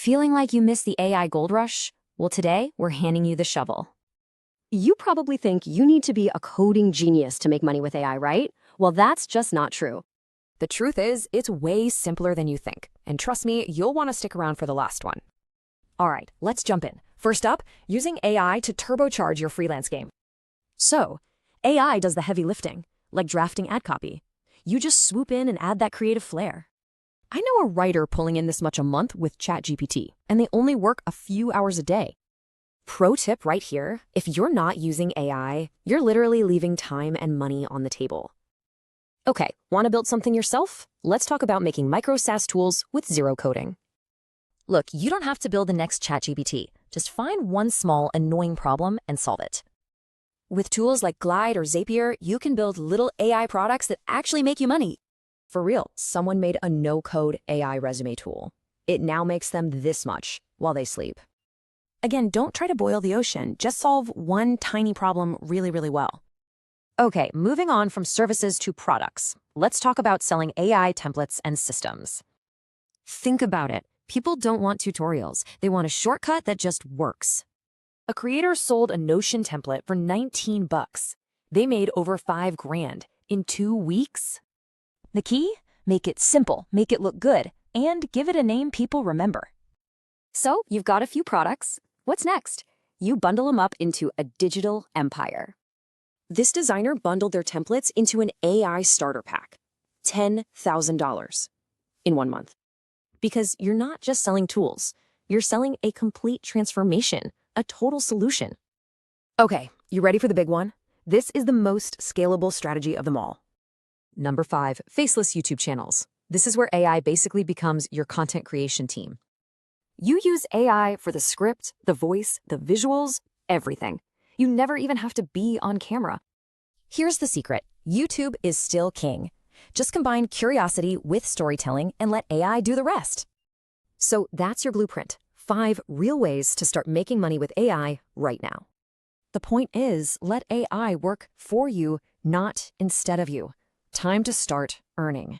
Feeling like you missed the AI gold rush? Well, today we're handing you the shovel. You probably think you need to be a coding genius to make money with AI, right? Well, that's just not true. The truth is, it's way simpler than you think. And trust me, you'll want to stick around for the last one. All right, let's jump in. First up, using AI to turbocharge your freelance game. So, AI does the heavy lifting, like drafting ad copy. You just swoop in and add that creative flair. I know a writer pulling in this much a month with ChatGPT, and they only work a few hours a day. Pro tip right here, if you're not using AI, you're literally leaving time and money on the table. Okay, want to build something yourself? Let's talk about making micro SaaS tools with zero coding. Look, you don't have to build the next ChatGPT. Just find one small, annoying problem and solve it. With tools like Glide or Zapier, you can build little AI products that actually make you money. For real, someone made a no-code AI resume tool. It now makes them this much while they sleep. Again, don't try to boil the ocean. Just solve one tiny problem really, really well. Okay, moving on from services to products. Let's talk about selling AI templates and systems. Think about it. People don't want tutorials. They want a shortcut that just works. A creator sold a Notion template for $19. They made over $5,000 in 2 weeks. The key? Make it simple, make it look good, and give it a name people remember. So, you've got a few products. What's next? You bundle them up into a digital empire. This designer bundled their templates into an AI starter pack. $10,000 in 1 month. Because you're not just selling tools, you're selling a complete transformation, a total solution. Okay, you ready for the big one? This is the most scalable strategy of them all. Number 5, Faceless YouTube channels. This is where AI basically becomes your content creation team. You use AI for the script, the voice, the visuals, everything. You never even have to be on camera. Here's the secret. YouTube is still king. Just combine curiosity with storytelling and let AI do the rest. So that's your blueprint. 5 real ways to start making money with AI right now. The point is, let AI work for you, not instead of you. Time to start earning.